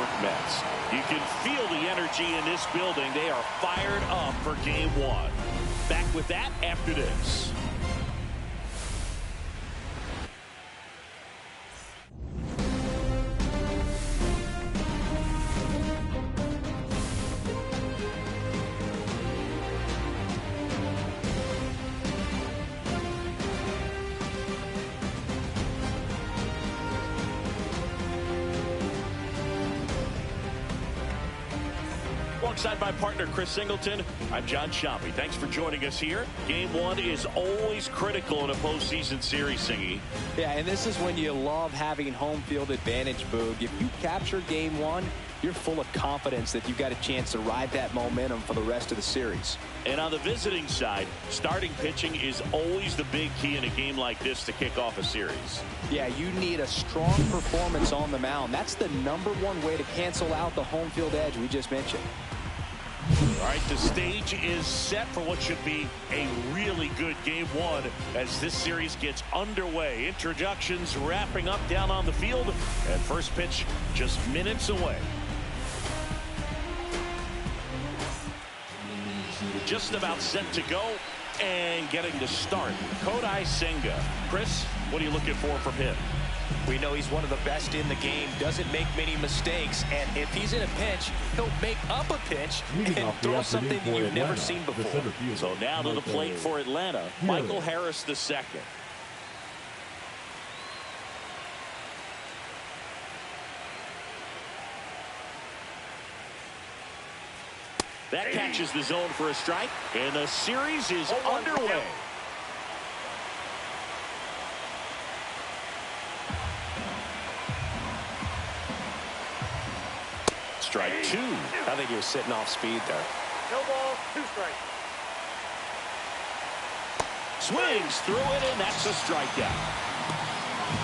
York Mets. You can feel the energy in this building. They are fired up for Game 1. Back with that after this. Alongside my partner, Chris Singleton, I'm John Shoppy. Thanks for joining us here. Game 1 is always critical in a postseason series, Singy. Yeah, and this is when you love having home field advantage, Boog. If you capture Game 1, you're full of confidence that you've got a chance to ride that momentum for the rest of the series. And on the visiting side, starting pitching is always the big key in a game like this to kick off a series. Yeah, you need a strong performance on the mound. That's the #1 way to cancel out the home field edge we just mentioned. All right, the stage is set for what should be a really good Game 1 as this series gets underway. Introductions wrapping up down on the field, and first pitch just minutes away. Just about set to go and getting to start. Kodai Senga. Chris, what are you looking for from him? We know he's one of the best in the game, doesn't make many mistakes, and if he's in a pinch, he'll make up a pitch and throw something you've never seen before. So now to the plate for Atlanta, Michael Harris II. That catches the zone for a strike, and the series is underway. Strike 2. I think he was sitting off speed there. No ball, 2 strikes. Swings through it, and that's a strikeout.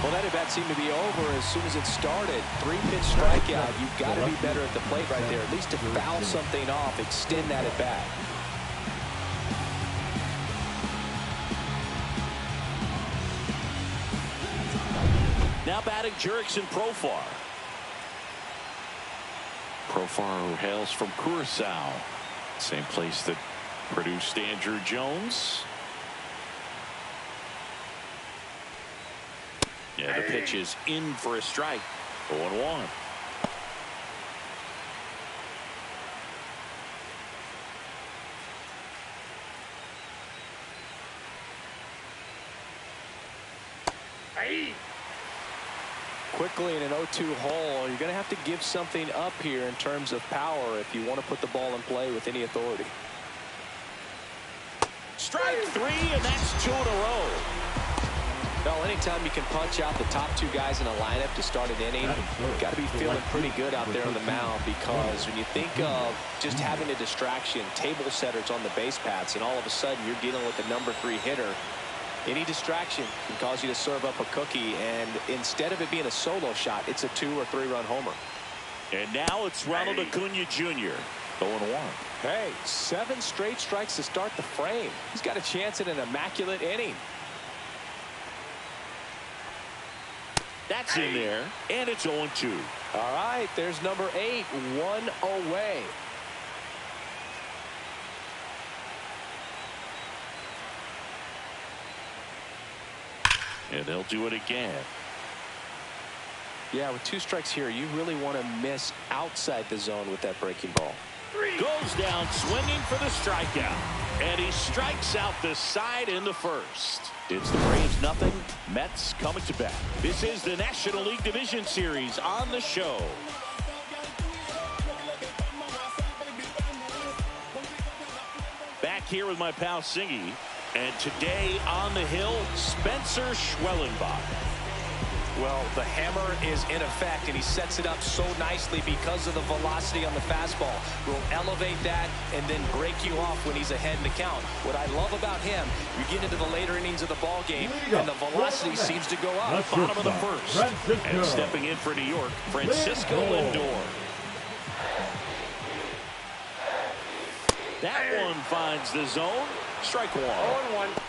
Well, that at-bat seemed to be over as soon as it started. 3-pitch strikeout. You've got to be better at the plate right there, at least to foul something off, extend that at-bat. Now batting Jurickson Profar. Profar, who hails from Curacao, same place that produced Andrew Jones. Yeah, the pitch is in for a strike. 0-1. Quickly in an 0-2 hole, you're going to have to give something up here in terms of power if you want to put the ball in play with any authority. Strike 3, and that's 2 in a row. Well, anytime you can punch out the top 2 guys in a lineup to start an inning, you've got to be feeling pretty good out there on the mound, because when you think of just having a distraction, table setters on the base paths, and all of a sudden you're dealing with the #3 hitter, any distraction can cause you to serve up a cookie, and instead of it being a solo shot, it's a 2- or 3-run homer. And now it's Ronald Acuna Jr. 0-1. Hey, 7 straight strikes to start the frame. He's got a chance at an immaculate inning. That's in there, and it's 0-2. All right, there's number 8, 1 away. And they'll do it again. Yeah, with 2 strikes here, you really want to miss outside the zone with that breaking ball. Goes down swinging for the strikeout, and he strikes out the side in the first. It's the Braves nothing, Mets coming to bat. This is the National League Division Series on the show. Back here with my pal Singy, and today on the hill, Spencer Schwellenbach. Well, the hammer is in effect, and he sets it up so nicely because of the velocity on the fastball. Will elevate that and then break you off when he's ahead in the count. What I love about him, you get into the later innings of the ball game, and the velocity seems to go up. Bottom of the first. And stepping in for New York, Francisco Lindor. That one finds the zone. Strike 1. 0-1.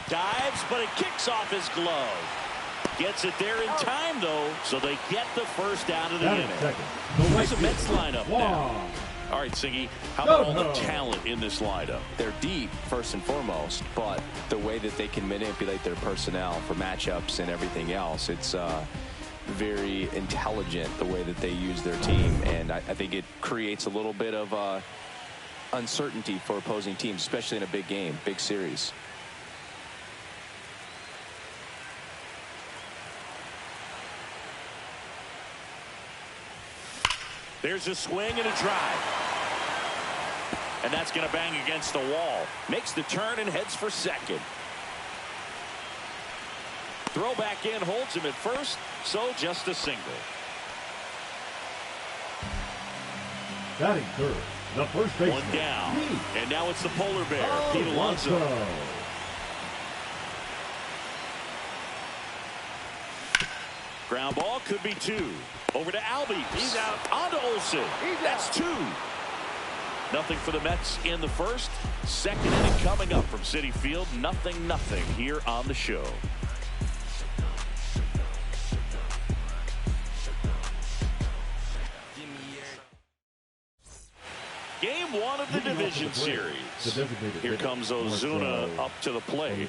Dives, but it kicks off his glove. Gets it there in time, though, so they get the first out of the inning. Here's the Mets lineup now. All right, Singy, how about all the talent in this lineup? They're deep, first and foremost, but the way that they can manipulate their personnel for matchups and everything else, it's very intelligent the way that they use their team, and I think it creates a little bit of uncertainty for opposing teams, especially in a big game, big series. There's a swing and a drive. And that's going to bang against the wall. Makes the turn and heads for second. Throw back in, holds him at first, so just a single. Batting third, the first baseman. One down. And now it's the polar bear, Pete Alonso. Ground ball could be two. Over to Albies. He's out. On to Olsen. That's two. Nothing for the Mets in the first. Second inning coming up from Citi Field. Nothing here on the show. Game one of the division series. Here comes Ozuna up to the plate.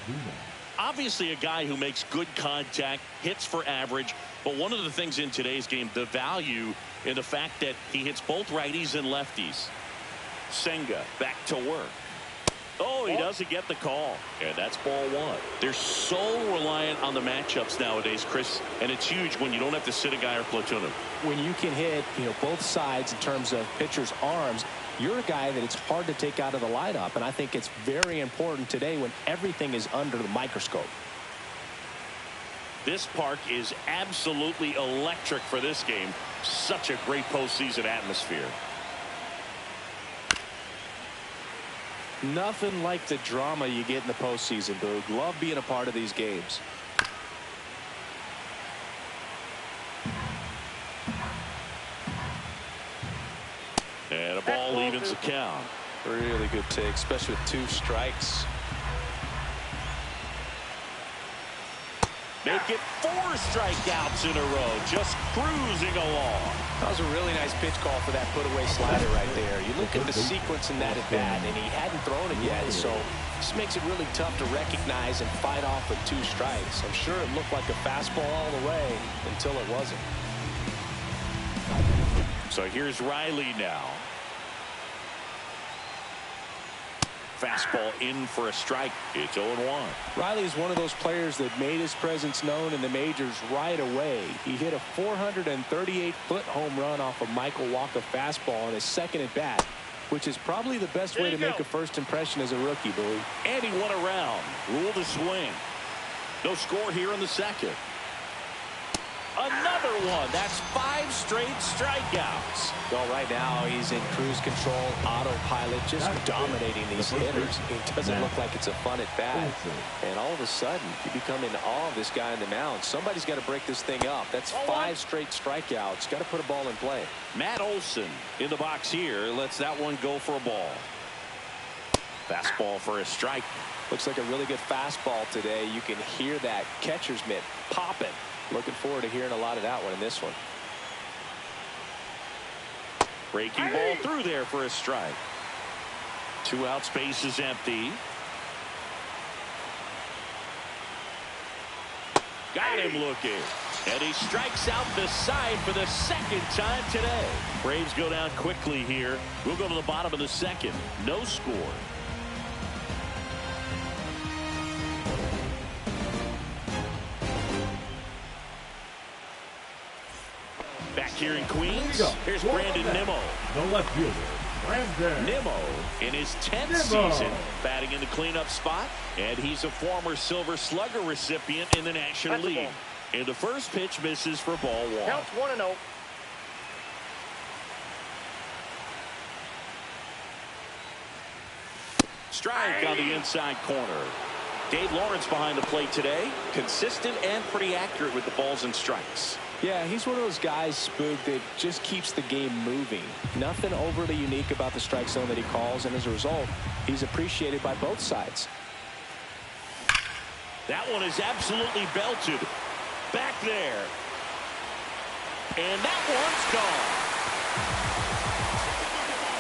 Obviously a guy who makes good contact, hits for average, but one of the things in today's game, the value in the fact that he hits both righties and lefties. Senga back to work. Oh, he doesn't get the call, and that's ball one. They're so reliant on the matchups nowadays, Chris, and it's huge when you don't have to sit a guy or platoon him. When you can hit, both sides in terms of pitchers' arms, you're a guy that it's hard to take out of the lineup, and I think it's very important today when everything is under the microscope. This park is absolutely electric for this game. Such a great postseason atmosphere. Nothing like the drama you get in the postseason, Boog. Love being a part of these games. And a ball evens the count. Really good take, especially with two strikes. Make it 4 strikeouts in a row, just cruising along. That was a really nice pitch call for that put-away slider right there. You look at the sequence in that at-bat, and he hadn't thrown it yet, so this makes it really tough to recognize and fight off with 2 strikes. I'm sure it looked like a fastball all the way until it wasn't. So here's Riley now. Fastball in for a strike. It's 0-1. Riley is one of those players that made his presence known in the majors right away. He hit a 438-foot home run off a Michael Wacha fastball in his second at bat, which is probably the best way to make a first impression as a rookie, Bowie. And he won a round. Ruled the swing. No score here in the second. Another one. That's 5 straight strikeouts. Well, right now he's in cruise control, autopilot, just dominating these hitters. It doesn't look like it's a fun at bat. And all of a sudden, you become in awe of this guy on the mound. Somebody's got to break this thing up. That's 5 straight strikeouts. Got to put a ball in play. Matt Olson in the box here. Lets that one go for a ball. Fastball for a strike. Looks like a really good fastball today. You can hear that catcher's mitt popping. Looking forward to hearing a lot of that one in this one. Breaking ball through there for a strike. 2 out, space is empty. Got him looking. And he strikes out the side for the second time today. Braves go down quickly here. We'll go to the bottom of the second. No score. Back here in Queens, here's Brandon Nimmo. The left fielder, Brandon Nimmo in his 10th season batting in the cleanup spot, and he's a former Silver Slugger recipient in the National League. And the first pitch misses for ball 1. Counts 1-0. Strike on the inside corner. Dave Lawrence behind the plate today. Consistent and pretty accurate with the balls and strikes. Yeah, he's one of those guys, Spook, that just keeps the game moving. Nothing overly unique about the strike zone that he calls, and as a result, he's appreciated by both sides. That one is absolutely belted. Back there. And that one's gone.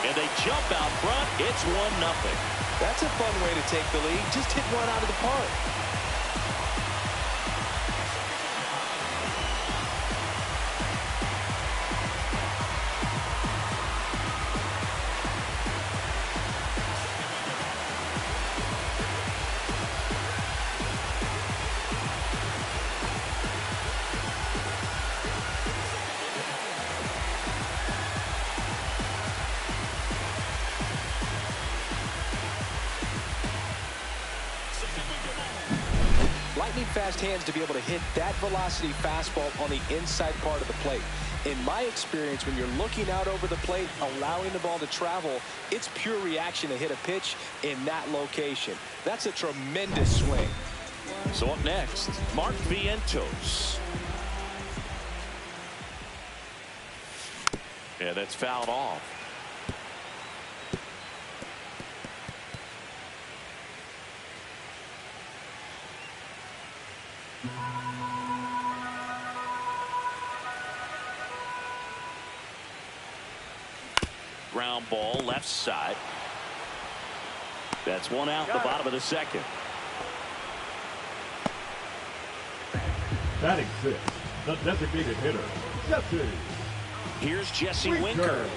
And they jump out front. It's 1-0. That's a fun way to take the lead. Just hit one out of the park. Fast hands to be able to hit that velocity fastball on the inside part of the plate. In my experience, when you're looking out over the plate, allowing the ball to travel, it's pure reaction to hit a pitch in that location. That's a tremendous swing. So up next, Mark Vientos. Yeah, that's fouled off. Ground ball left side. That's one out the bottom of the second. Batting six, the designated hitter, Jesse. Here's Jesse Winker.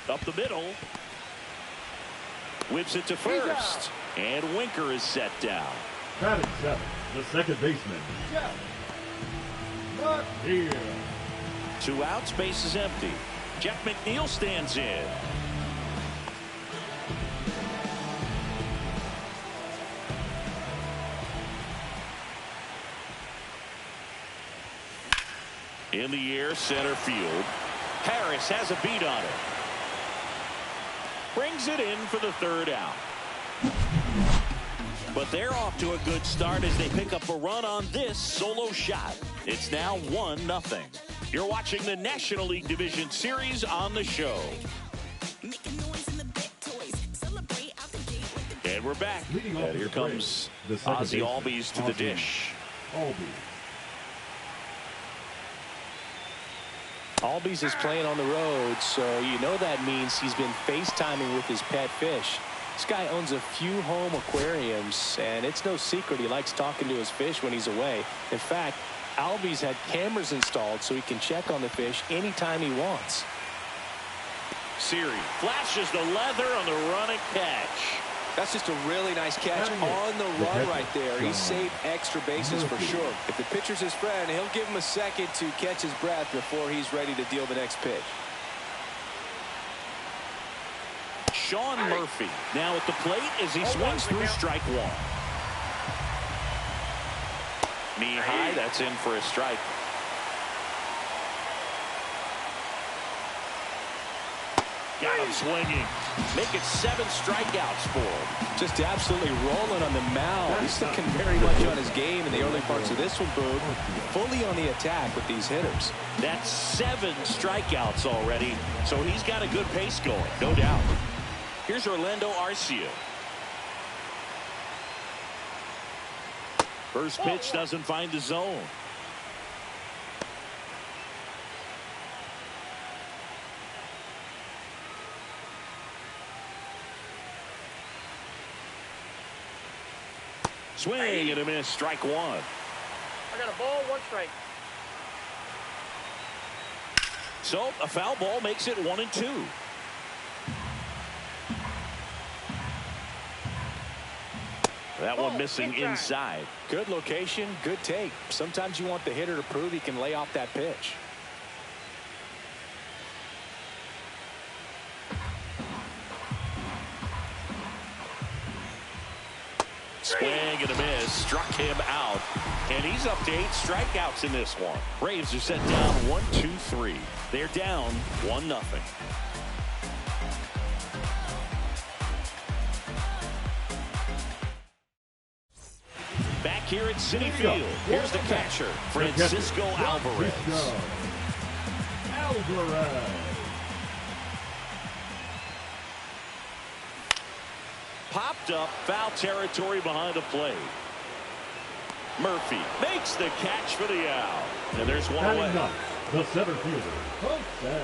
Up the middle. Whips it to first. And Winker is set down. Batting seven, the second baseman, Jeff. Not here. 2 outs, base is empty. Jeff McNeil stands in. In the air, center field. Harris has a beat on it. Brings it in for the 3rd out. But they're off to a good start as they pick up a run on this solo shot. It's now 1-0. You're watching the National League Division Series on the show. And we're back. And here comes Ozzie Albies to the dish. Albies is playing on the road, so you know that means he's been FaceTiming with his pet fish. This guy owns a few home aquariums, and it's no secret he likes talking to his fish when he's away. In fact, Albies had cameras installed so he can check on the fish anytime he wants. Siri flashes the leather on the run and catch. That's just a really nice catch on the run right there. He saved extra bases for sure. If the pitcher's his friend, he'll give him a second to catch his breath before he's ready to deal the next pitch. Sean Murphy now at the plate as he swings through strike one. Knee high, that's in for a strike. Got him swinging. Make it 7 strikeouts for him. Just absolutely rolling on the mound. He's looking very much on his game in the early parts of this one, Boog. Fully on the attack with these hitters. That's 7 strikeouts already, so he's got a good pace going, no doubt. Here's Orlando Arcia. First pitch doesn't find the zone. Swing and a miss, strike one. I got a ball, 1 strike. So a foul ball makes it 1-2. That one missing inside. Good location, good take. Sometimes you want the hitter to prove he can lay off that pitch. Swing and a miss, struck him out, and he's up to 8 strikeouts in this one. Braves are set down 1-2-3. They're down 1-0. Back here at Citi Field, here's the catcher, Francisco Alvarez. Popped up, foul territory behind the plate. Murphy makes the catch for the out. And there's one away. The center fielder, Kodai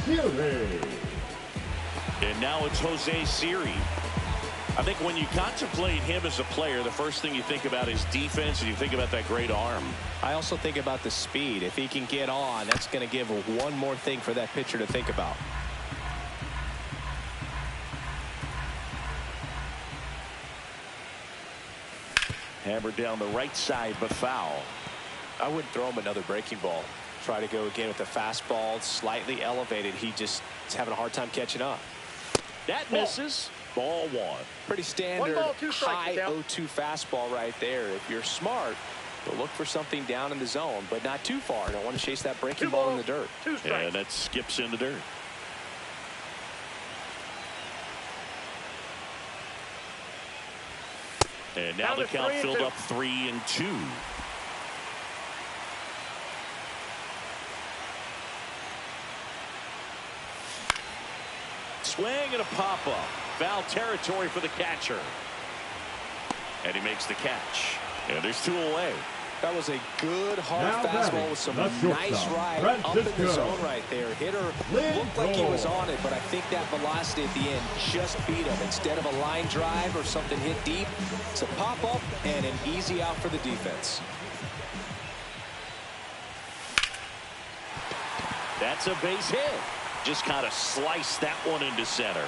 Senga. And now it's Jose Siri. I think when you contemplate him as a player, the first thing you think about is defense, and you think about that great arm. I also think about the speed. If he can get on, that's going to give one more thing for that pitcher to think about. Hammered down the right side, but foul. I wouldn't throw him another breaking ball. Try to go again with the fastball, slightly elevated. He just is having a hard time catching up. That misses. Ball one. Pretty standard 1 ball, 2 strikes, high 0-2 fastball right there. If you're smart, you'll look for something down in the zone, but not too far. Don't want to chase that breaking ball in the dirt. 2 strikes. And that skips in the dirt. And now the count filled up 3-2. Swing and a pop-up. Foul territory for the catcher. And he makes the catch. And there's 2 away. That was a good hard fastball with some nice ride up in the zone right there. Hitter looked like he was on it, but I think that velocity at the end just beat him. Instead of a line drive or something hit deep, it's a pop-up and an easy out for the defense. That's a base hit. Just kind of sliced that one into center.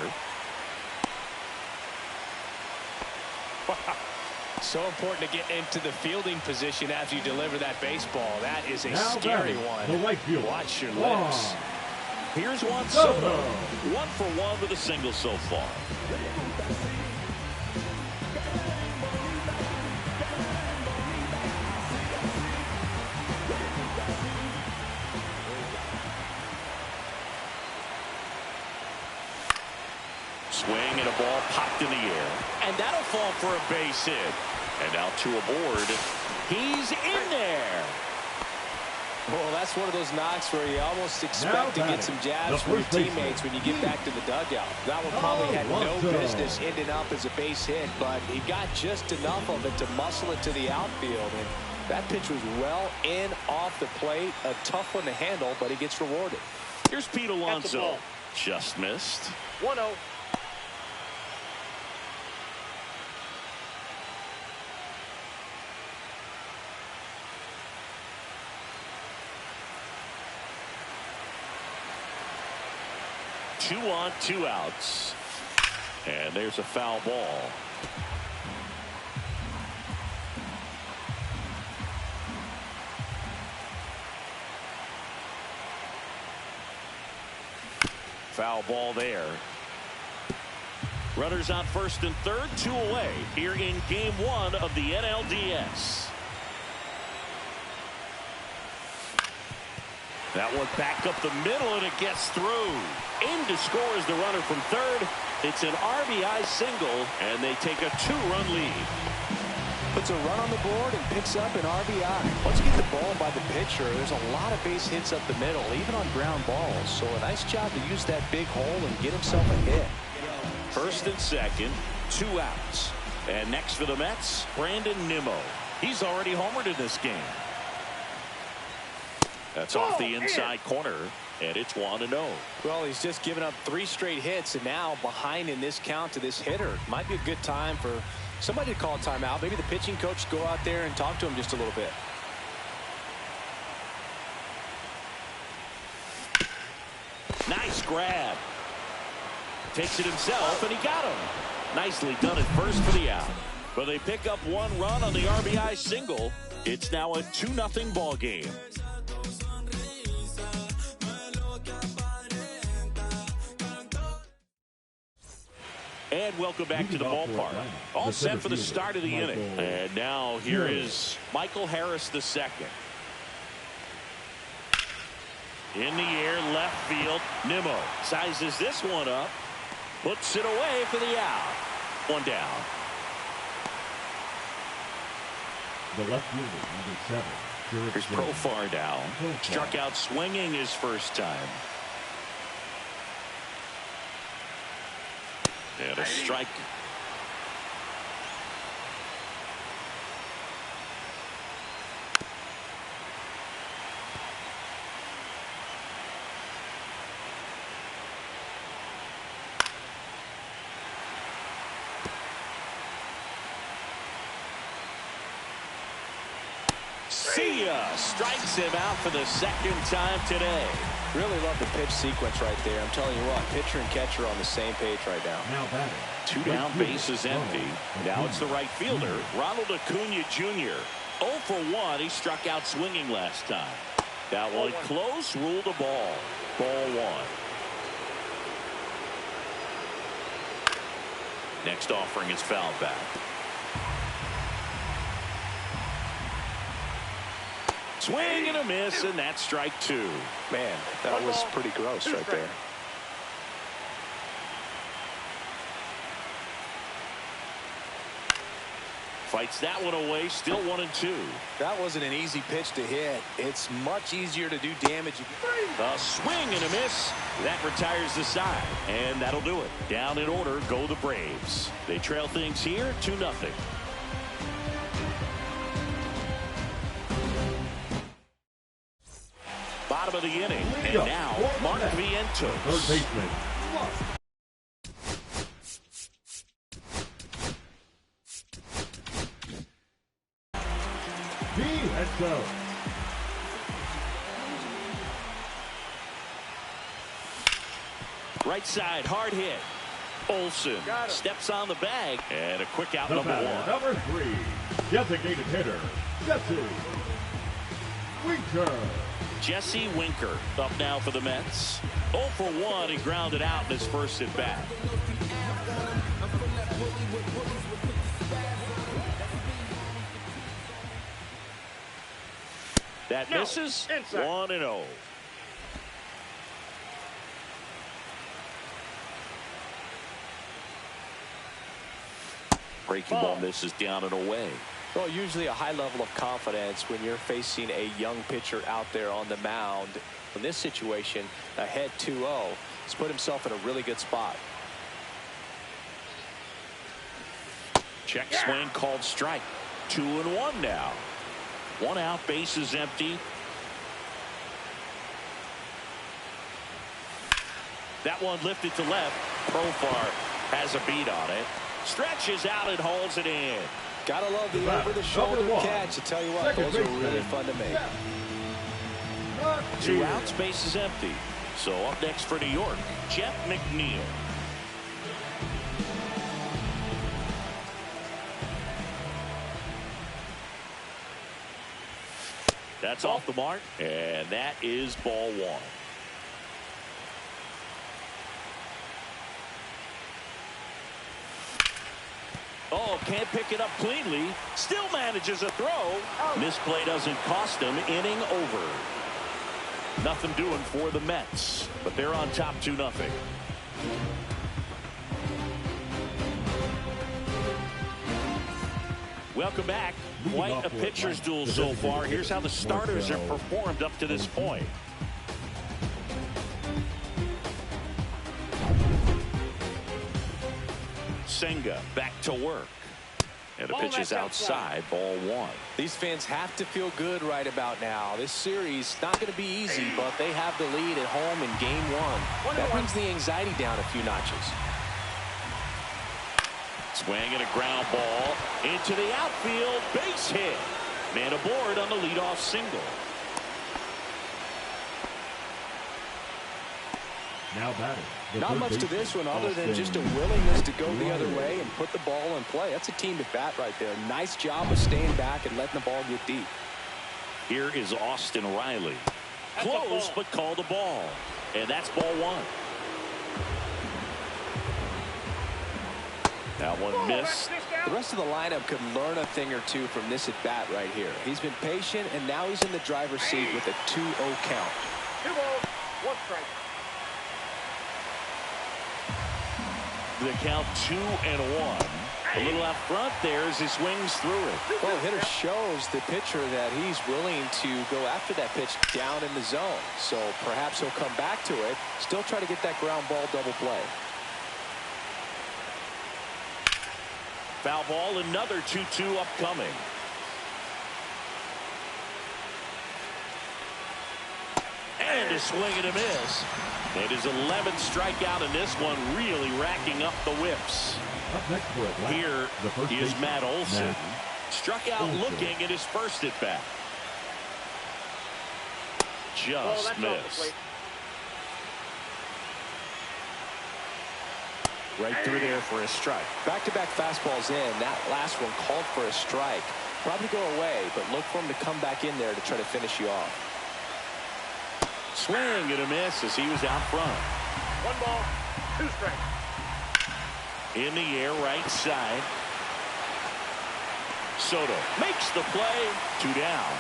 So important to get into the fielding position after you deliver that baseball. That is a scary one. The right field. Watch your lips. Here's Juan Soto. 1 for 1 with a single so far. Swing and a ball popped in the air. And that'll fall for a base hit. And now 2 aboard. He's in there. Well, that's one of those knocks where you almost expect to get some jabs from your teammates when you get back to the dugout. That one probably had no business ending up as a base hit, but he got just enough of it to muscle it to the outfield. And that pitch was well in off the plate. A tough one to handle, but he gets rewarded. Here's Pete Alonso. Just missed. 1-0. Two on, 2 outs. And there's a foul ball. Foul ball there. Runners on first and third, 2 away here in game 1 of the NLDS. That one back up the middle, and it gets through. In to score is the runner from third. It's an RBI single, and they take a 2-run lead. Puts a run on the board and picks up an RBI. Once you get the ball by the pitcher, there's a lot of base hits up the middle, even on ground balls. So a nice job to use that big hole and get himself a hit. First and second, 2 outs. And next for the Mets, Brandon Nimmo. He's already homered in this game. That's off the inside corner, and it's 1-0. Well, he's just given up 3 straight hits, and now behind in this count to this hitter. Might be a good time for somebody to call a timeout. Maybe the pitching coach go out there and talk to him just a little bit. Nice grab. Takes it himself, and he got him. Nicely done at first for the out. But they pick up 1 run on the RBI single. It's now a 2-0 ball game. And welcome back to the ballpark. All set for the start of the inning. And now here is Michael Harris II. In the air, left field. Nimmo sizes this one up. Puts it away for the out. 1 down. The left fielder, number 7. Here's Profar down. Struck out swinging his first time. And a strike. See ya. Strikes him out for the second time today. Really love the pitch sequence right there. I'm telling you what, pitcher and catcher are on the same page right now. Now batting. 2 down, bases empty. Now it's the right fielder, Ronald Acuna Jr. 0 for 1. He struck out swinging last time. That one close, ruled a ball. Ball 1. Next offering is fouled back. Swing and a miss, and that's strike 2. Man, that was pretty gross right there. Fights that one away, still 1-2. That wasn't an easy pitch to hit. It's much easier to do damage. A swing and a miss. That retires the side, and that'll do it. Down in order go the Braves. They trail things here 2-0. Bottom of the inning, and now Mark Vientos. Third baseman. Vientos. Right side, hard hit. Olsen steps on the bag, and a quick out, number 1. Number 3, designated hitter, Jesse Winker. Jesse Winker up now for the Mets. 0 for 1. He grounded out in his first at bat. That misses. 1-0. Breaking ball misses down and away. Well, usually a high level of confidence when you're facing a young pitcher out there on the mound. In this situation, ahead 2-0, he's put himself in a really good spot. Check swing called strike. 2-1 now. 1 out, bases empty. That one lifted to left. Profar has a beat on it. Stretches out and hauls it in. Gotta love the over-the-shoulder catch. I tell you what, those are really fun to make. 2 outs, bases empty. So up next for New York, Jeff McNeil. That's off the mark, and that is ball 1. Oh, can't pick it up cleanly. Still manages a throw. Misplay doesn't cost him. Inning over. Nothing doing for the Mets, but they're on top 2-0. Welcome back. Quite a pitcher's duel so far. Here's how the starters have performed up to this point. Senga back to work. And the pitch is outside, ball 1. These fans have to feel good right about now. This series not going to be easy, but they have the lead at home in game 1. That brings the anxiety down a few notches. Swing and a ground ball into the outfield, base hit. Man aboard on the leadoff single. Now batting. Not much to this one other than just a willingness to go the other way and put the ball in play. That's a team at bat right there. Nice job of staying back and letting the ball get deep. Here is Austin Riley. Close, but called a ball. And that's ball 1. That one missed. The rest of the lineup could learn a thing or two from this at bat right here. He's been patient, and now he's in the driver's seat with a 2-0 count. 2 balls, 1 strike. The count 2-1. A little out front there as he swings through it. Well, the hitter shows the pitcher that he's willing to go after that pitch down in the zone. So perhaps he'll come back to it, still try to get that ground ball double play. Foul ball, another 2-2 upcoming. And a swing and a miss. And his 11th strikeout in this one, really racking up the whips. Up next for it, Here is Matt Olson. Struck out looking at his first at bat. Just missed. Right through there for a strike. Back-to-back fastballs in. That last one called for a strike. Probably go away, but look for him to come back in there to try to finish you off. Swing and a miss as he was out front. 1 ball, 2 strikes. In the air, right side. Soto makes the play. 2 down.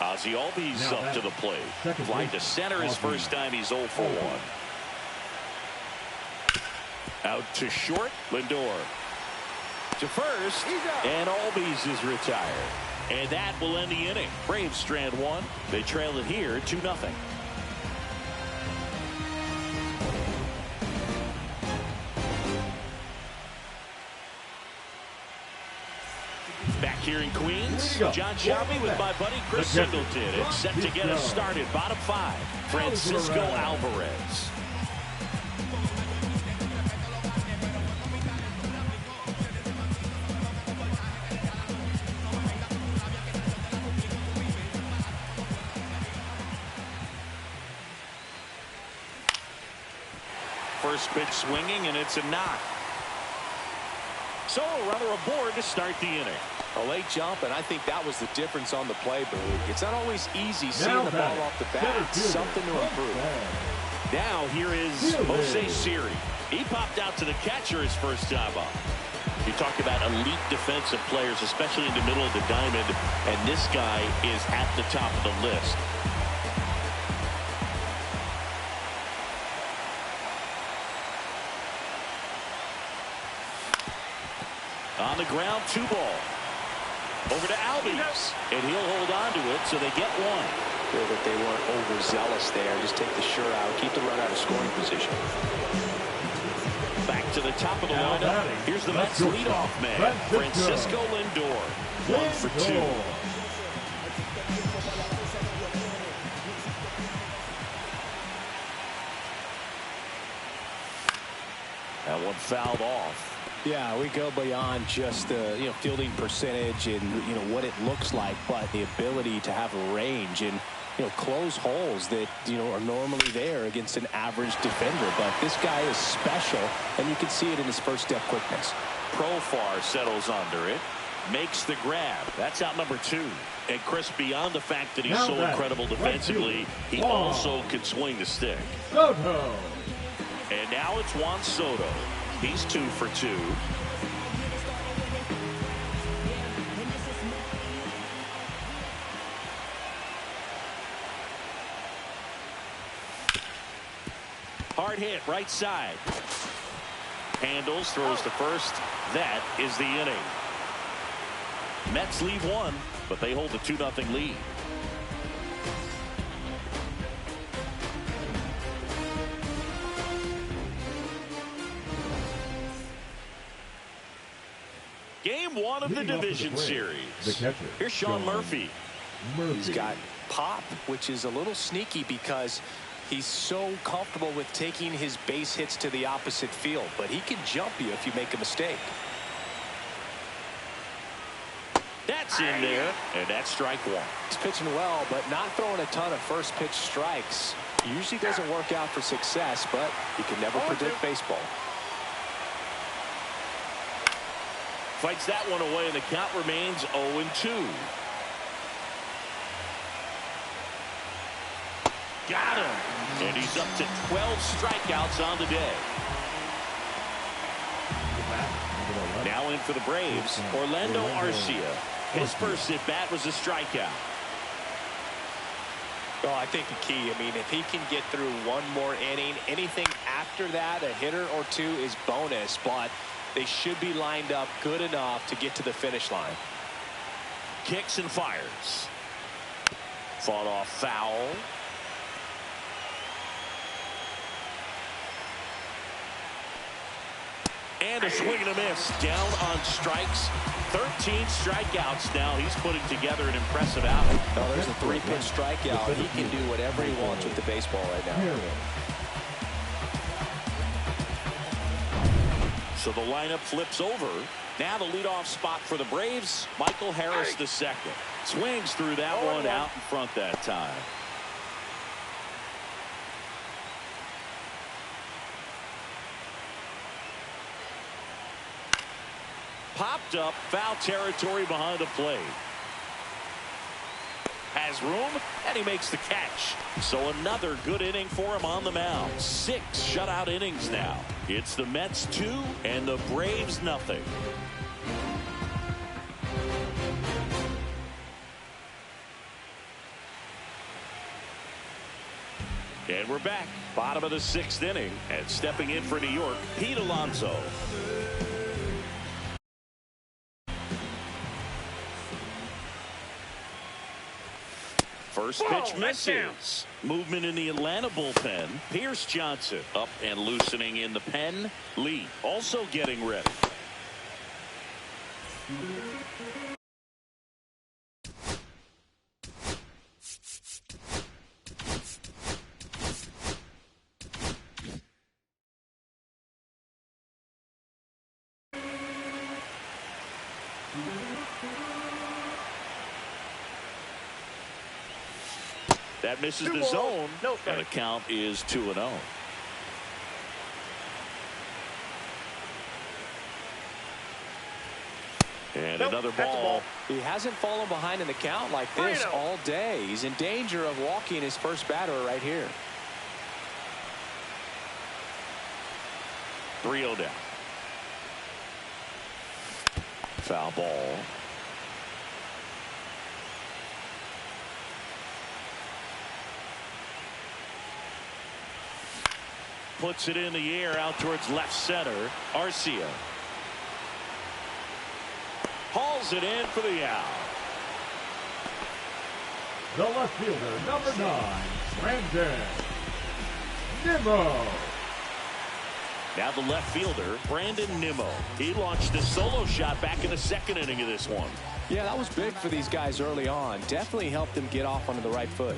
Ozzie Albies up to the plate. Fly to center his first time. He's 0 for 1. Out to short. Lindor to first. And Albies is retired. And that will end the inning. Braves strand 1. They trail it here 2-0. Back here in Queens, John Shelby with my buddy Chris Singleton. It's set to get us started. Bottom 5, Francisco Alvarez. First pitch swinging, and it's a knock. So a runner aboard to start the inning. A late jump, and I think that was the difference on the play, Boo. It's not always easy seeing the ball off the bat. Something to improve. Now here is Jose Siri. He popped out to the catcher his first time up. You talk about elite defensive players, especially in the middle of the diamond, and this guy is at the top of the list. On the ground, 2 ball. Over to Albies, and he'll hold on to it, so they get 1. Feel that they weren't overzealous there. Just take the sure out, keep the run out of scoring position. Back to the top of the lineup. Here's the Mets leadoff man, Francisco Lindor. 1 for 2. That one fouled off. Yeah, we go beyond just the fielding percentage and what it looks like, but the ability to have a range and close holes that are normally there against an average defender. But this guy is special, and you can see it in his first step quickness. Profar settles under it, makes the grab. That's out number 2. And Chris, beyond the fact that he's so incredible defensively, he also can swing the stick. Soto. And now it's Juan Soto. He's 2 for 2. Hard hit, right side. Handles, throws to first. That is the inning. Mets leave 1, but they hold the 2-0 lead. Game 1 of the division series. Here's Sean Murphy. He's got pop, which is a little sneaky because he's so comfortable with taking his base hits to the opposite field, but he can jump you if you make a mistake. That's in there, and that's strike 1. He's pitching well, but not throwing a ton of first pitch strikes. Usually doesn't work out for success, but you can never predict baseball. Fights that one away, and the count remains 0-2. Got him. And he's up to 12 strikeouts on the day. Now in for the Braves, Orlando Arcia. His first at bat was a strikeout. Well, I think the key, I mean, if he can get through one more inning, anything after that, a hitter or two is bonus, but they should be lined up good enough to get to the finish line. Kicks and fires. Fought off foul. And a swing and a miss. Down on strikes. 13 strikeouts now. He's putting together an impressive outing. Oh, there's a 3-pitch strikeout. He can do whatever he wants with the baseball right now. So the lineup flips over. Now the leadoff spot for the Braves, Michael Harris the second. Swings through that one out in front that time. Popped up, foul territory behind the plate. Has room, and he makes the catch. So another good inning for him on the mound. 6 shutout innings now. It's the Mets 2 and the Braves nothing. And we're back. Bottom of the 6th inning. And stepping in for New York, Pete Alonso. First pitch misses. Movement in the Atlanta bullpen. Pierce Johnson up and loosening in the pen. Lee also getting ready. That misses the zone. And the count is 2-0. And another ball. He hasn't fallen behind in the count like this all day. He's in danger of walking his first batter right here. 3-0 down. Foul ball. Puts it in the air out towards left center. Arcia hauls it in for the out. The left fielder, number 9, Brandon Nimmo. Now the left fielder, Brandon Nimmo. He launched a solo shot back in the 2nd inning of this one. Yeah, that was big for these guys early on. Definitely helped them get off onto the right foot.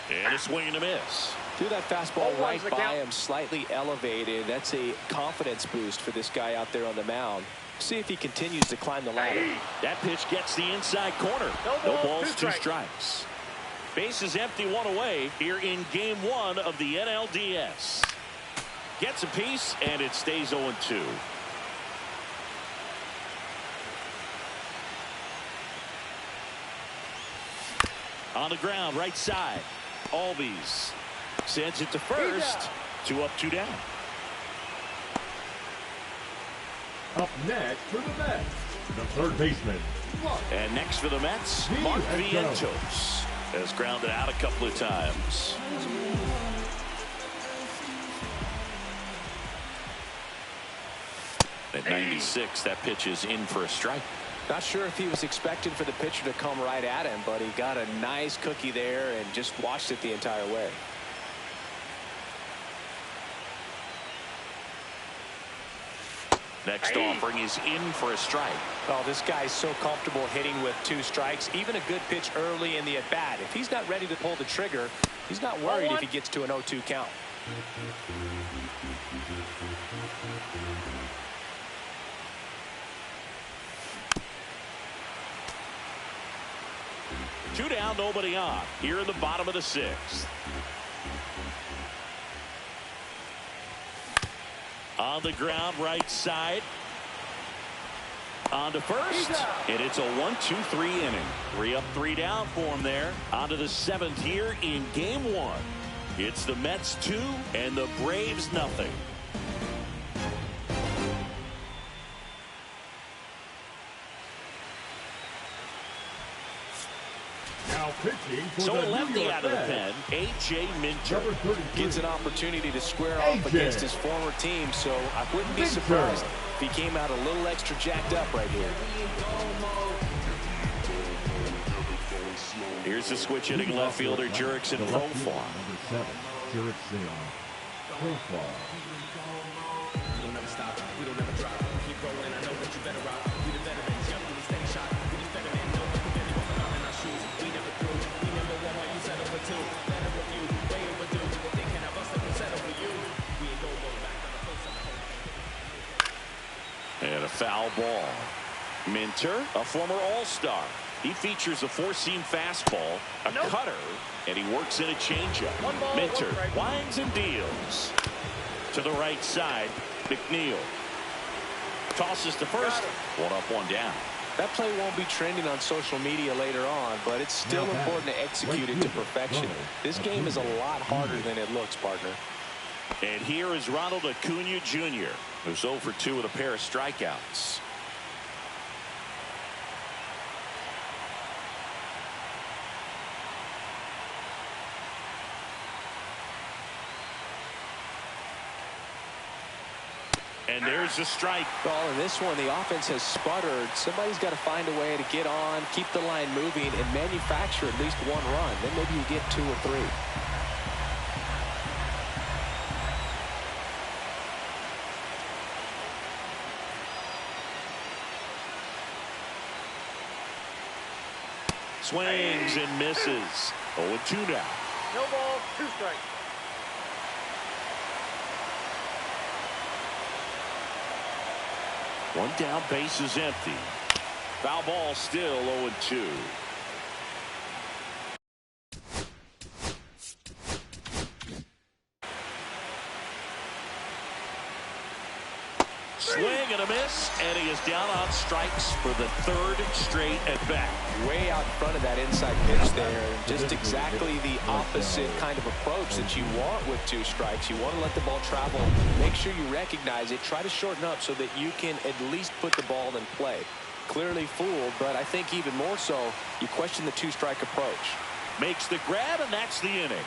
And a swing and a miss. Threw that fastball right by him, slightly elevated. That's a confidence boost for this guy out there on the mound. See if he continues to climb the ladder. That pitch gets the inside corner. No balls, 2 strikes. Base is empty, 1 away here in game 1 of the NLDS. Gets a piece, and it stays 0-2. On the ground, right side. Albies sends it to first. 2 up, 2 down. Up next for the Mets, the third baseman. And next for the Mets, Mark Vientos has grounded out a couple of times. At 96, that pitch is in for a strike. Not sure if he was expecting for the pitcher to come right at him, but he got a nice cookie there and just watched it the entire way. Next offering is in for a strike. Oh, this guy's so comfortable hitting with 2 strikes. Even a good pitch early in the at-bat. If he's not ready to pull the trigger, he's not worried if he gets to an 0-2 count. Two down, nobody on. Here in the bottom of the 6th. On the ground, right side. On to first. And it's a 1-2-3 inning. 3 up, 3 down for him there. On to the 7th here in game 1. It's the Mets 2 and the Braves nothing. Now pitching for So the a lefty New York out of the Mets, pen, A.J. Minter. number 33. Gets an opportunity to square off AJ. against his former team, so I wouldn't be Minter. surprised if he came out a little extra jacked up right here. Here's the switch hitting left fielder Jurickson The left fielder, Profar. number 7, Jurickson Profar. And a foul ball. Minter, a former All-Star. He features a four-seam fastball, a cutter, and he works in a changeup. Minter winds and deals. To the right side, McNeil. Tosses to first. One up, one down. That play won't be trending on social media later on, but it's still important to execute it to perfection. This game is a lot harder than it looks, partner. And here is Ronald Acuna Jr., who's 0 for 2 with a pair of strikeouts. And there's a strike. Well, in this one, the offense has sputtered. Somebody's got to find a way to get on, keep the line moving, and manufacture at least one run. Then maybe you get 2 or 3. Swings and misses. 0-2 now. No ball, 2 strikes. One down, base is empty. Foul ball, still 0-2. Swing and a miss, and he is down on strikes for the 3rd straight at bat. Way out in front of that inside pitch there. Just exactly the opposite kind of approach that you want with 2 strikes. You want to let the ball travel. Make sure you recognize it. Try to shorten up so that you can at least put the ball in play. Clearly fooled, but I think even more so, you question the 2-strike approach. Makes the grab, and that's the inning.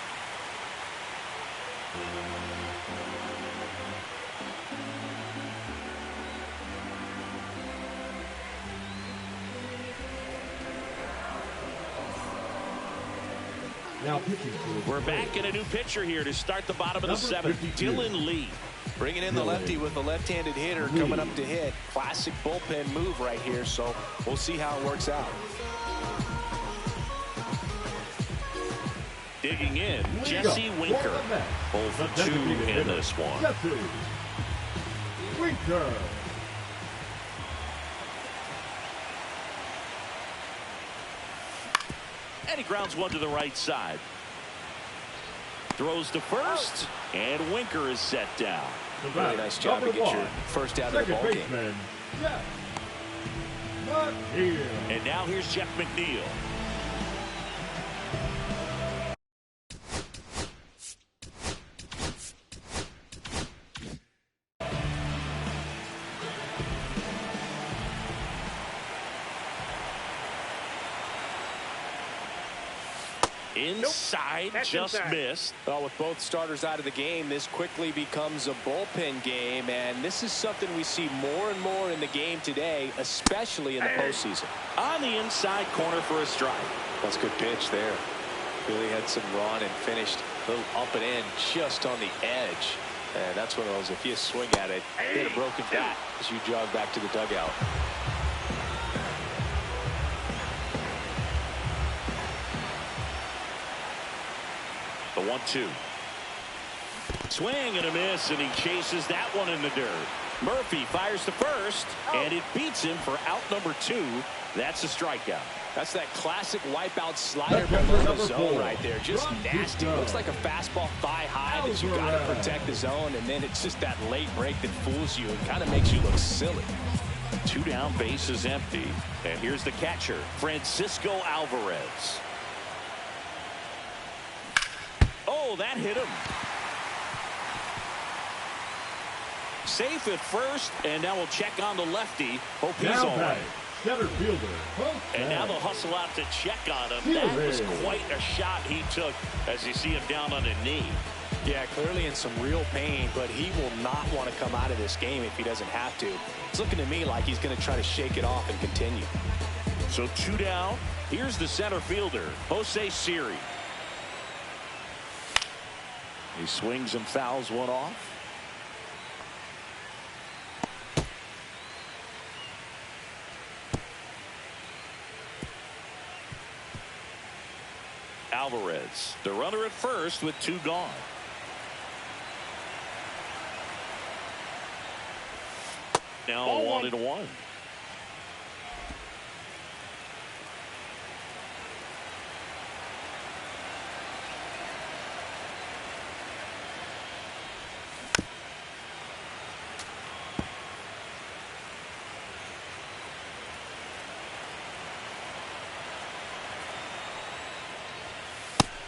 Now pitching for We're back in a new pitcher here to start the bottom of the 7th. 52. Dylan Lee. Bringing in the lefty with a left-handed hitter coming up to hit. Classic bullpen move right here, so we'll see how it works out. Digging in, Jesse Winker. 0 for 2 in this one. Jesse Winker. And he grounds one to the right side. Throws to first, and Winker is set down. Really nice job to get your first out of the ball game. Baseman, Jeff McNeil. And now here's Jeff McNeil. Inside, just missed. Well, with both starters out of the game, this quickly becomes a bullpen game, and this is something we see more and more in the game today, especially in the postseason. On the inside corner for a strike. That's a good pitch there. Really had some run and finished a little up and in just on the edge. And that's one of those, if you swing at it, hit a broken bat as you jog back to the dugout. The 1-2. Swing and a miss, and he chases that one in the dirt. Murphy fires to first, and it beats him for out number 2. That's a strikeout. That's that classic wipeout slider below the zone right there. Just nasty. Looks like a fastball thigh high that you got to protect the zone, and then it's just that late break that fools you and kind of makes you look silly. 2 down, base is empty. And here's the catcher, Francisco Alvarez. Oh, Oh, that hit him. Safe at first, and now we'll check on the lefty. Hope he's all right. Center fielder. And now they'll hustle out to check on him. That was quite a shot he took as you see him down on a knee. Yeah, clearly in some real pain, but he will not want to come out of this game if he doesn't have to. It's looking to me like he's going to try to shake it off and continue. So 2 down. Here's the center fielder, Kodai Senga. He swings and fouls one off. Alvarez, the runner at first with 2 gone. Now 1-1.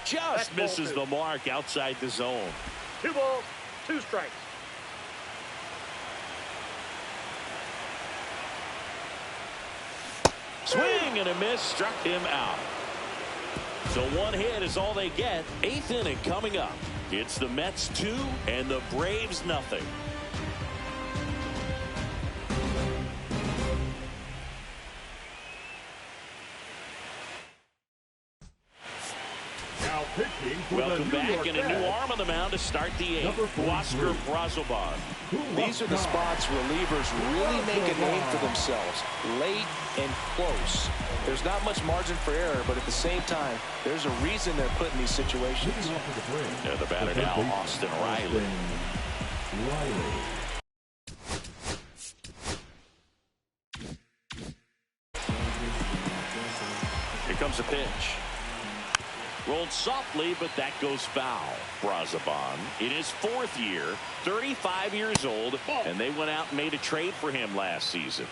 Just misses the mark outside the zone. 2 balls, 2 strikes. Swing and a miss, struck him out. So 1 hit is all they get. 8th inning coming up. It's the Mets 2 and the Braves nothing. Welcome back, and a new arm on the mound to start the 8th. Oscar Brazoban. These are the spots relievers really make a name for themselves. Late and close. There's not much margin for error, but at the same time, there's a reason they're put in these situations. Yeah, the batter now, Austin Riley. Here comes a pitch. Rolled softly, but that goes foul. Brazoban in his 4th year, 35 years old, and they went out and made a trade for him last season.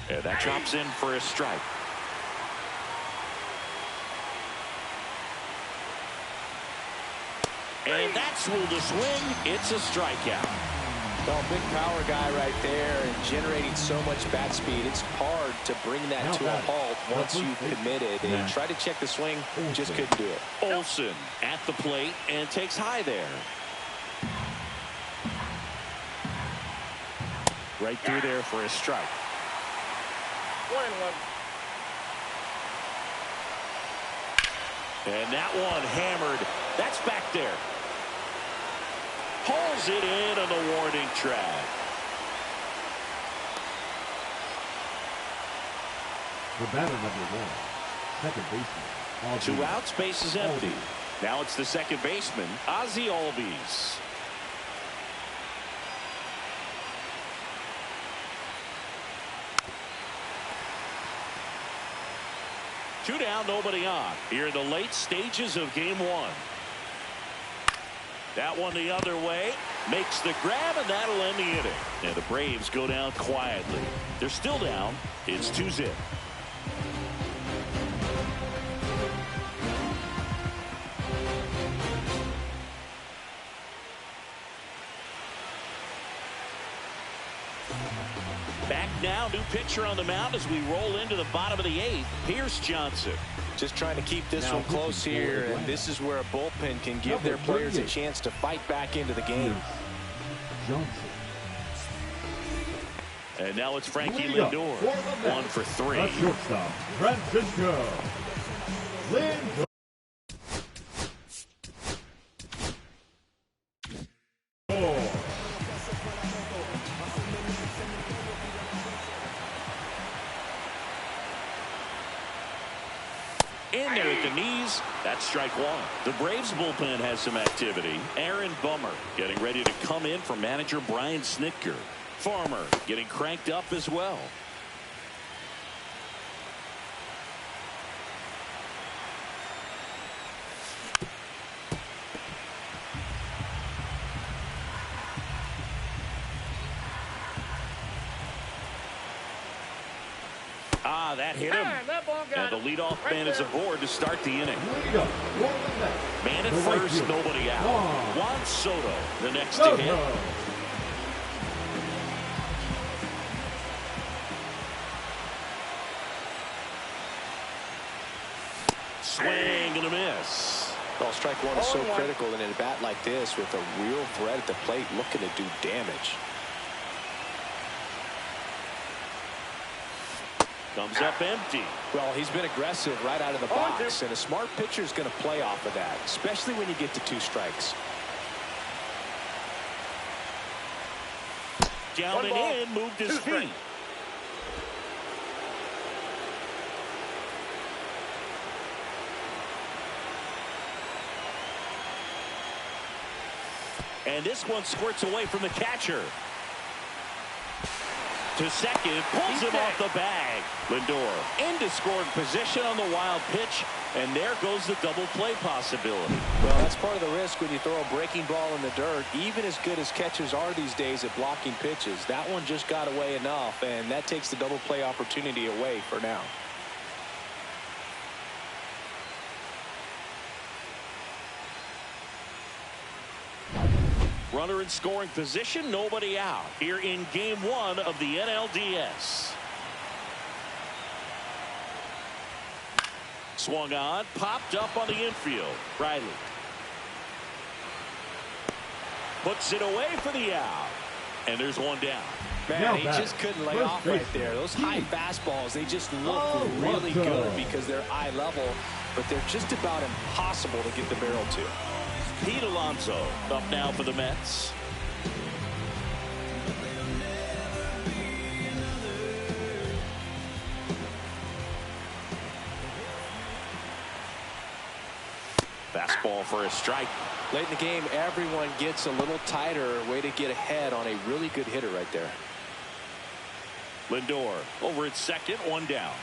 Yeah, that drops in for a strike. And that's ruled a swing. It's a strikeout. Well, big power guy right there and generating so much bat speed. It's hard to bring that to a halt once you've committed. And try to check the swing, just couldn't do it. Olsen at the plate and takes high there. Right through there for a strike. 1-1. And that one hammered. That's back there. Pulls it in on the warning track. The batter number 1, second baseman. 2 outs, base is empty. Now it's the second baseman, Ozzie Albies. Two down, nobody on. Here in the late stages of game 1. That one the other way, makes the grab, and that'll end the inning. And the Braves go down quietly. They're still down. It's 2-0. Back now, new pitcher on the mound as we roll into the bottom of the 8th. Pierce Johnson. Just trying to keep this one close here, and this is where a bullpen can give their players a chance to fight back into the game. And now it's Frankie Lindor, 1 for 3. The shortstop, Francisco Lindor. In there at the knees. That's strike 1. The Braves bullpen has some activity. Aaron Bummer getting ready to come in for manager Brian Snitker. Farmer getting cranked up as well. That hit him. That ball And the leadoff man is aboard to start the inning. Leadoff for the Mets. Man at The right first, fielder, nobody out. Juan Soto, the next to Soto. hit. Swing and a miss. Well, strike one is so critical in a bat like this with a real threat at the plate looking to do damage. Comes up empty. Well, he's been aggressive right out of the box, and a smart pitcher is going to play off of that, especially when you get to 2 strikes. Down and in, moved his feet. And this one squirts away from the catcher. To second, pulls him off the bag. Lindor into scoring position on the wild pitch, and there goes the double play possibility. Well, that's part of the risk when you throw a breaking ball in the dirt. Even as good as catchers are these days at blocking pitches, that one just got away enough, and that takes the double play opportunity away for now. Runner in scoring position, nobody out here in game 1 of the NLDS. Swung on, popped up on the infield. Riley puts it away for the out, and there's one down. Man, he just couldn't lay off right there. Those high fastballs, they just look really good because they're eye level, but they're just about impossible to get the barrel to. Pete Alonso up now for the Mets. Fastball for a strike. Late in the game, everyone gets a little tighter. Way to get ahead on a really good hitter right there. Lindor over at second, one down.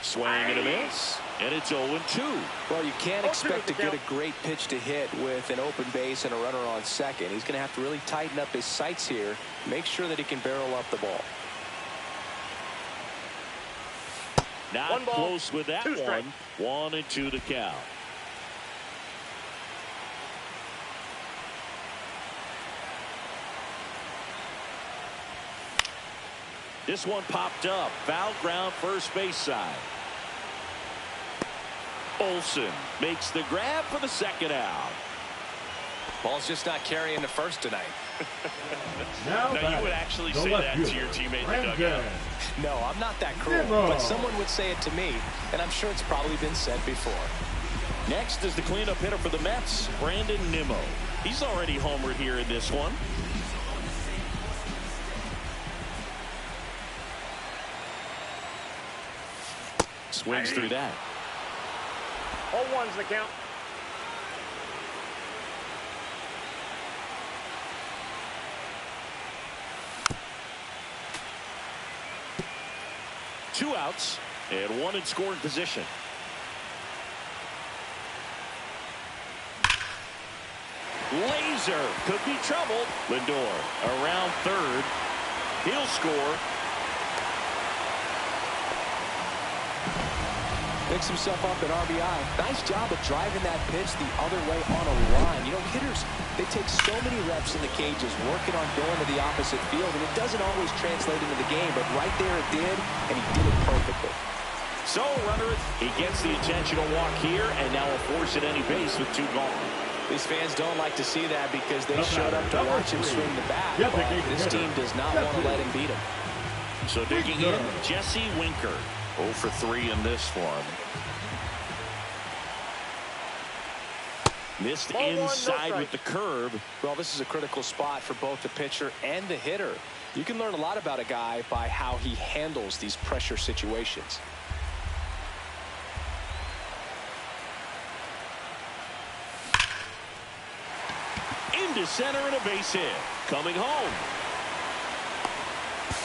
Swing and a miss, and it's 0-2. Well, you can't expect to get a great pitch to hit with an open base and a runner on second. He's going to have to really tighten up his sights here, make sure that he can barrel up the ball. Not close with that one. 1-2 to count. This one popped up. Foul ground, first base side. Olsen makes the grab for the second out. Ball's just not carrying the first tonight. Now you would actually say that to your teammate in the dugout. No, I'm not that cruel, but someone would say it to me, and I'm sure it's probably been said before. Next is the cleanup hitter for the Mets, Brandon Nimmo. He's already homered here in this one. Swings through that. 0-1's the count. Two outs and one in scoring position. Laser could be trouble. Lindor around third. He'll score. Picks himself up at RBI. Nice job of driving that pitch the other way on a line. You know, hitters, they take so many reps in the cages working on going to the opposite field, and it doesn't always translate into the game, but right there it did, and he did it perfectly. So, runner, he gets the intentional walk here, and now a force at any base with two gone. These fans don't like to see that because they showed up to watch him swing the bat, but this team does not want to let him beat him. So digging in, Jesse Winker. 0 for 3 in this one. Missed inside with the curve. Well, this is a critical spot for both the pitcher and the hitter. You can learn a lot about a guy by how he handles these pressure situations. Into center and a base hit. Coming home.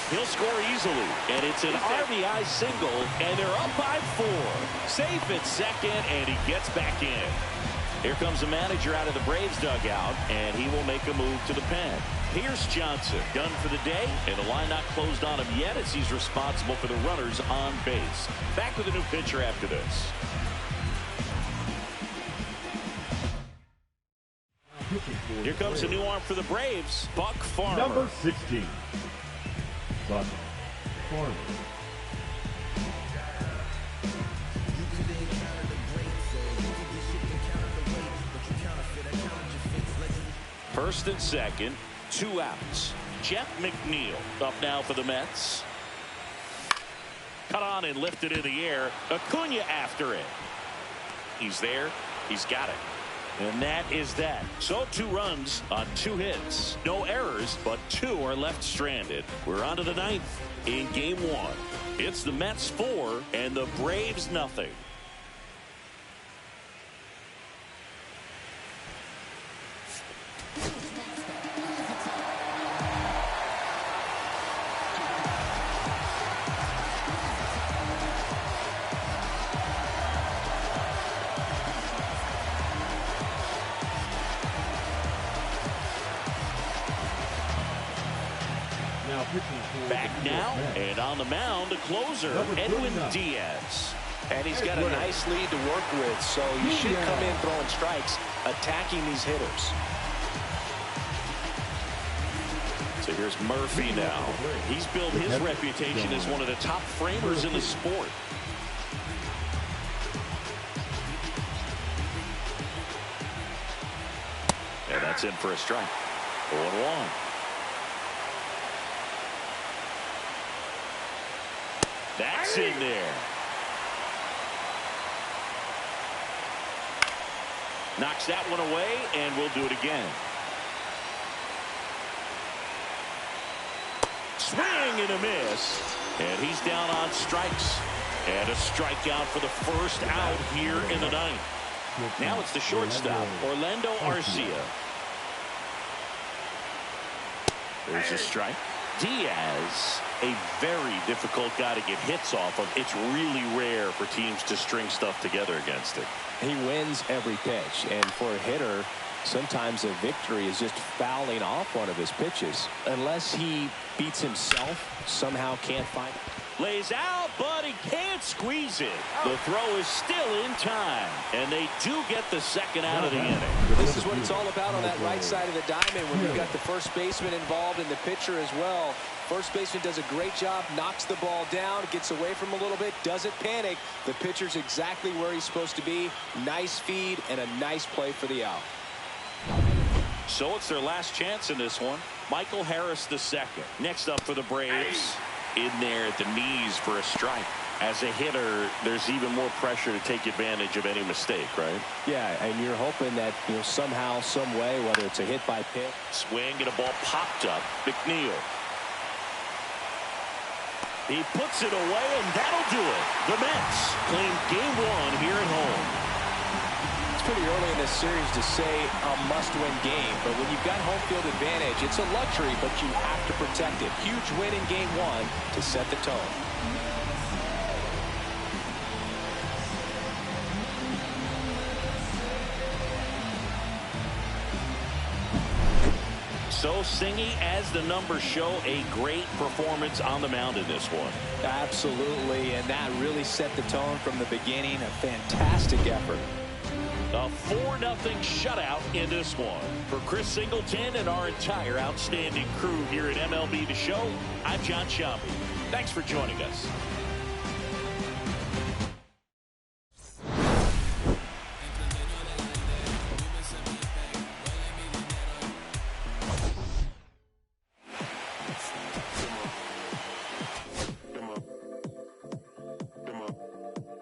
He'll score easily, and it's an RBI single, and they're up by 4. Safe at second, and he gets back in. Here comes the manager out of the Braves dugout, and he will make a move to the pen. Here's Johnson, done for the day, and the line not closed on him yet as he's responsible for the runners on base. Back with a new pitcher after this. Here comes a new arm for the Braves, Buck Farmer. Number 16, Buck Farmer. First and second, 2 outs. Jeff McNeil up now for the Mets. Cut on and lifted in the air. Acuna after it. He's there. He's got it. And that is that. So 2 runs on 2 hits. No errors, but 2 are left stranded. We're on to the 9th in game 1. It's the Mets 4 and the Braves nothing. Back now, and on the mound, the closer, Edwin Diaz. And he's got a nice lead to work with, so you should come in throwing strikes, attacking these hitters. So here's Murphy now. He's built his reputation as one of the top framers in the sport. And that's in for a strike. 0-1. That's in there. Knocks that one away, and we'll do it again. Swing and a miss. And he's down on strikes. And a strikeout for the first out here in the 9th. Now it's the shortstop, Orlando Arcia. There's a strike. Diaz, a very difficult guy to get hits off of. It's really rare for teams to string stuff together against it. He wins every pitch, and for a hitter, sometimes a victory is just fouling off one of his pitches. Unless he beats himself, somehow can't find it. Lays out, but he can't squeeze it. The throw is still in time, and they do get the second out of the inning. This is what it's all about on that right side of the diamond when you've got the first baseman involved and the pitcher as well. First baseman does a great job, knocks the ball down, gets away from him a little bit, doesn't panic. The pitcher's exactly where he's supposed to be. Nice feed and a nice play for the out. So it's their last chance in this one. Michael Harris II. Next up for the Braves. In there at the knees for a strike. As a hitter, there's even more pressure to take advantage of any mistake, right? Yeah, and you're hoping that, somehow, some way, whether it's a hit by pitch. Swing and a ball popped up. McNeil. He puts it away, and that'll do it. The Mets claim game 1 here at home. It's pretty early in this series to say a must-win game, but when you've got home field advantage, it's a luxury, but you have to protect it. Huge win in game 1 to set the tone. So Singy, as the numbers show, a great performance on the mound in this one. Absolutely, and that really set the tone from the beginning. A fantastic effort. A 4-0 shutout in this one. For Chris Singleton and our entire outstanding crew here at MLB The Show, I'm John Shambi. Thanks for joining us.